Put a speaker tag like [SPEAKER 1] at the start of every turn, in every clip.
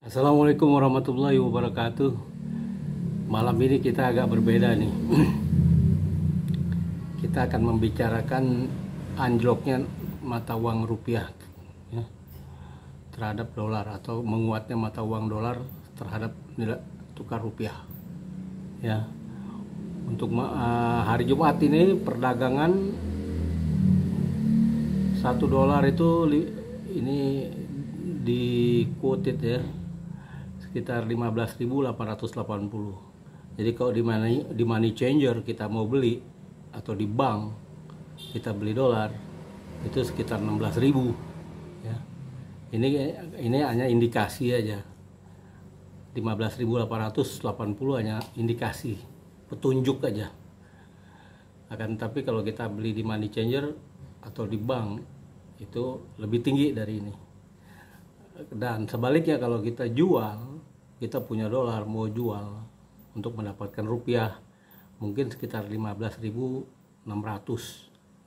[SPEAKER 1] Assalamualaikum warahmatullahi wabarakatuh. Malam ini kita agak berbeda nih. Kita akan membicarakan anjloknya mata uang rupiah ya, terhadap dolar, atau menguatnya mata uang dolar terhadap nilai tukar rupiah. Ya, untuk hari Jumat ini perdagangan 1 dolar itu ini di quoted ya sekitar 15.880. Jadi kalau di money changer kita mau beli, atau di bank kita beli dolar, itu sekitar 16.000 ya. Ini hanya indikasi aja. 15.880 hanya indikasi, petunjuk aja. Akan tapi kalau kita beli di money changer atau di bank itu lebih tinggi dari ini. Dan sebaliknya kalau kita jual, kita punya dolar mau jual untuk mendapatkan rupiah, mungkin sekitar 15.600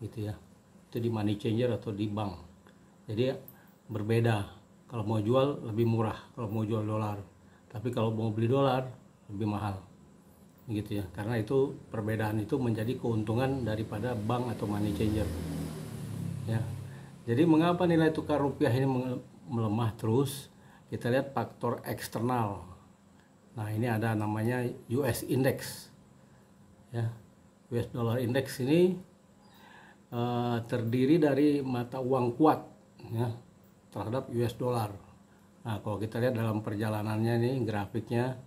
[SPEAKER 1] gitu ya. Itu di money changer atau di bank. Jadi berbeda. Kalau mau jual lebih murah kalau mau jual dolar. Tapi kalau mau beli dolar lebih mahal. Gitu ya. Karena itu perbedaan itu menjadi keuntungan daripada bank atau money changer. Ya. Jadi mengapa nilai tukar rupiah ini melemah terus? Kita lihat faktor eksternal. Nah, ini ada namanya US Index. Ya, US Dollar Index ini terdiri dari mata uang kuat ya, terhadap US dollar. Nah, kalau kita lihat dalam perjalanannya nih grafiknya,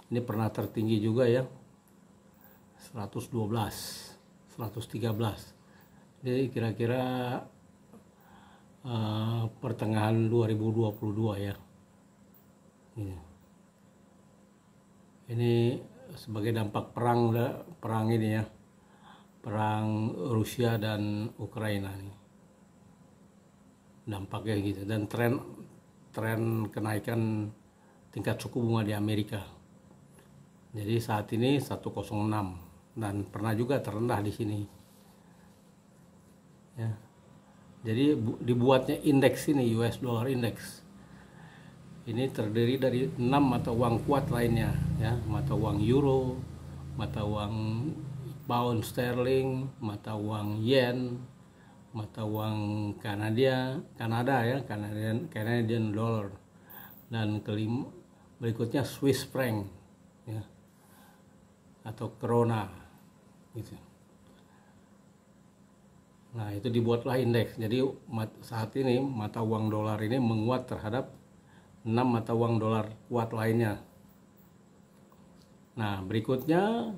[SPEAKER 1] ini pernah tertinggi juga ya, 112, 113. Jadi kira-kira pertengahan 2022 ya. Ini sebagai dampak perang ini ya, perang Rusia dan Ukraina nih, dampaknya gitu. Dan tren kenaikan tingkat suku bunga di Amerika. Jadi saat ini 106 dan pernah juga terendah di sini. Ya. Jadi dibuatnya indeks ini, US Dollar Index. Ini terdiri dari 6 mata uang kuat lainnya ya, mata uang euro, mata uang pound sterling, mata uang yen, mata uang Kanada ya, Canadian dollar, dan berikutnya Swiss franc ya, atau krona gitu. Nah, itu dibuatlah indeks. Jadi saat ini mata uang dolar ini menguat terhadap 6 mata uang dolar kuat lainnya. Nah, berikutnya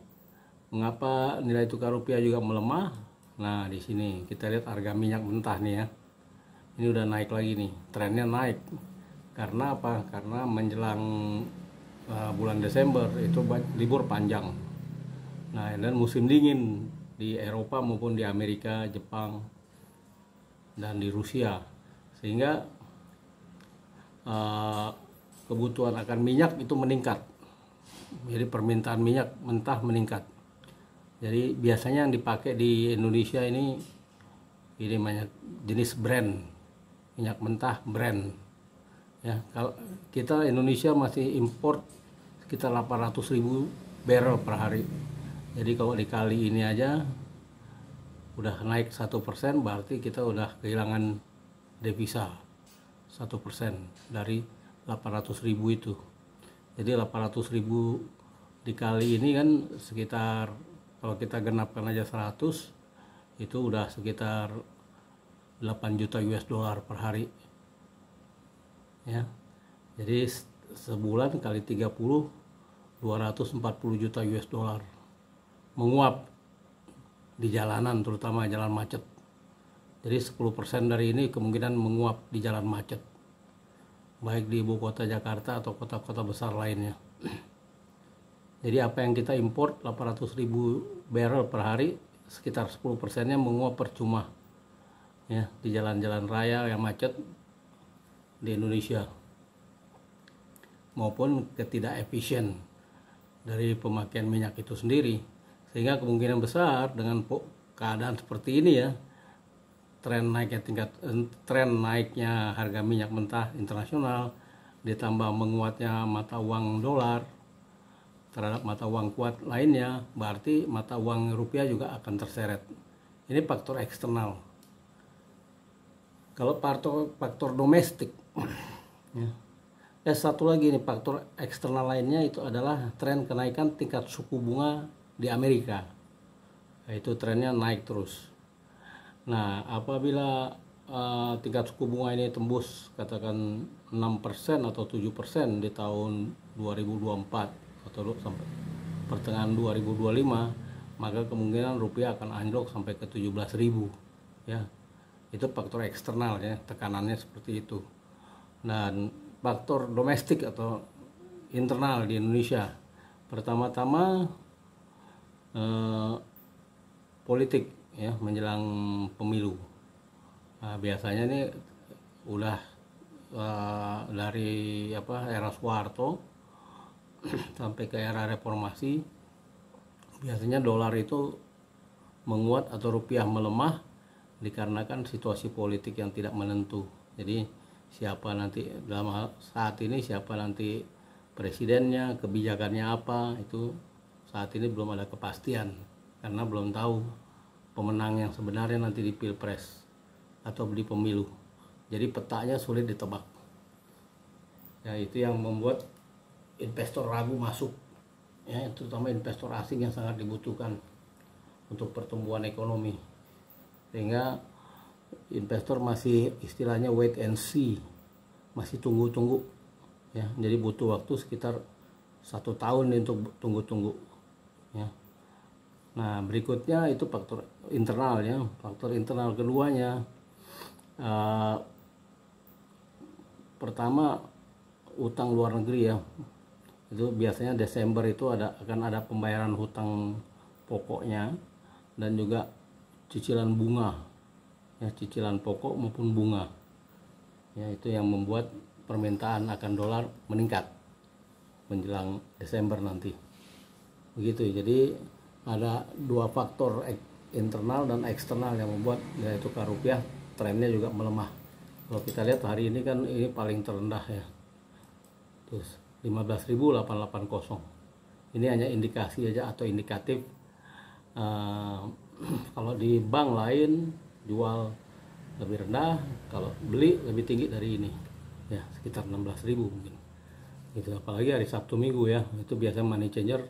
[SPEAKER 1] mengapa nilai tukar rupiah juga melemah? Nah, di sini kita lihat harga minyak mentah nih ya. Ini udah naik lagi nih, trennya naik. Karena apa? Karena menjelang bulan Desember itu libur panjang. Nah, dan musim dingin di Eropa maupun di Amerika, Jepang, dan di Rusia, sehingga kebutuhan akan minyak itu meningkat. Jadi permintaan minyak mentah meningkat. Jadi biasanya yang dipakai di Indonesia ini banyak jenis brand minyak mentah brand. Ya, kalau kita Indonesia masih import sekitar 800.000 barrel per hari. Jadi kalau dikali ini aja udah naik 1%, berarti kita udah kehilangan devisa 1% dari 800.000 itu. Jadi 800.000 dikali ini kan sekitar, kalau kita genapkan aja 100, itu udah sekitar 8 juta US dollar per hari. Ya. Jadi sebulan kali 30, 240 juta US dollar menguap di jalanan, terutama jalan macet. Jadi 10% dari ini kemungkinan menguap di jalan macet, baik di ibu kota Jakarta atau kota-kota besar lainnya. Jadi apa yang kita import 800.000 barrel per hari, sekitar 10%-nya menguap percuma ya di jalan-jalan raya yang macet di Indonesia, maupun ketidakefisien dari pemakaian minyak itu sendiri. Sehingga kemungkinan besar dengan keadaan seperti ini ya, tren naiknya harga minyak mentah internasional ditambah menguatnya mata uang dolar terhadap mata uang kuat lainnya, berarti mata uang rupiah juga akan terseret. Ini faktor eksternal. Kalau faktor domestik, ya. Satu lagi nih faktor eksternal lainnya itu adalah tren kenaikan tingkat suku bunga di Amerika. Itu trennya naik terus. Nah, apabila tingkat suku bunga ini tembus katakan 6% atau 7% di tahun 2024 atau sampai pertengahan 2025, maka kemungkinan rupiah akan anjlok sampai ke 17.000, ya. Itu faktor eksternal, ya, tekanannya seperti itu. Dan faktor domestik atau internal di Indonesia, pertama-tama politik, ya, menjelang pemilu. Nah, biasanya ini udah dari era Soeharto sampai ke era reformasi, biasanya dolar itu menguat atau rupiah melemah dikarenakan situasi politik yang tidak menentu. Jadi siapa nanti dalam saat ini, siapa nanti presidennya, kebijakannya apa, itu saat ini belum ada kepastian karena belum tahu pemenang yang sebenarnya nanti di pilpres atau di pemilu. Jadi petanya sulit ditebak, ya. Itu yang membuat investor ragu masuk, ya, terutama investor asing yang sangat dibutuhkan untuk pertumbuhan ekonomi, sehingga investor masih istilahnya wait and see, masih tunggu-tunggu, ya. Jadi butuh waktu sekitar 1 tahun untuk tunggu-tunggu, ya. Nah, berikutnya itu faktor internal, ya. Faktor internal keduanya, pertama utang luar negeri, ya. Itu biasanya Desember itu akan ada pembayaran hutang pokoknya dan juga cicilan bunga, ya, cicilan pokok maupun bunga, ya. Itu yang membuat permintaan akan dolar meningkat menjelang Desember nanti, begitu. Jadi ada dua faktor internal dan eksternal yang membuat nilai tukar rupiah trennya juga melemah. Kalau kita lihat hari ini kan ini paling terendah, ya, terus 15.880. Ini hanya indikasi aja atau indikatif. Kalau di bank lain jual lebih rendah, kalau beli lebih tinggi dari ini, ya, sekitar 16.000 mungkin. Gitu. Apalagi hari Sabtu Minggu, ya, itu biasanya money changer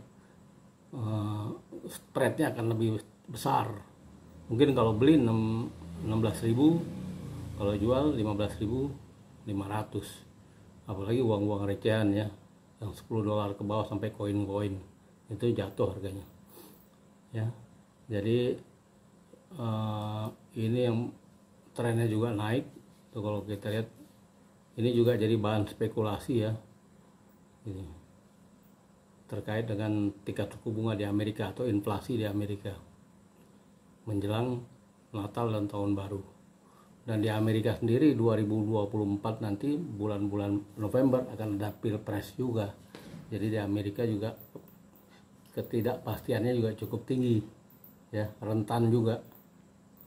[SPEAKER 1] spreadnya akan lebih besar. Mungkin kalau beli 16.000, kalau jual 15.500. Apalagi uang-uang recehan, ya, yang $10 ke bawah sampai koin-koin itu jatuh harganya, ya. Jadi ini yang trennya juga naik tuh. Kalau kita lihat ini juga jadi bahan spekulasi, ya, ini terkait dengan tingkat suku bunga di Amerika atau inflasi di Amerika menjelang Natal dan Tahun Baru. Dan di Amerika sendiri 2024 nanti bulan-bulan November akan ada pilpres juga. Jadi di Amerika juga ketidakpastiannya juga cukup tinggi, ya, rentan juga,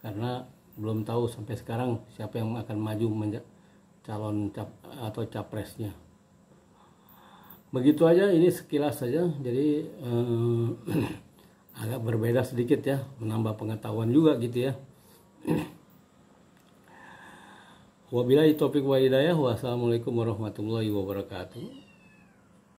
[SPEAKER 1] karena belum tahu sampai sekarang siapa yang akan maju calon atau capresnya. Begitu aja, ini sekilas saja. Jadi agak berbeda sedikit, ya, menambah pengetahuan juga gitu, ya. Wabillahi taufiq wa hidayah. Wassalamualaikum warahmatullahi wabarakatuh.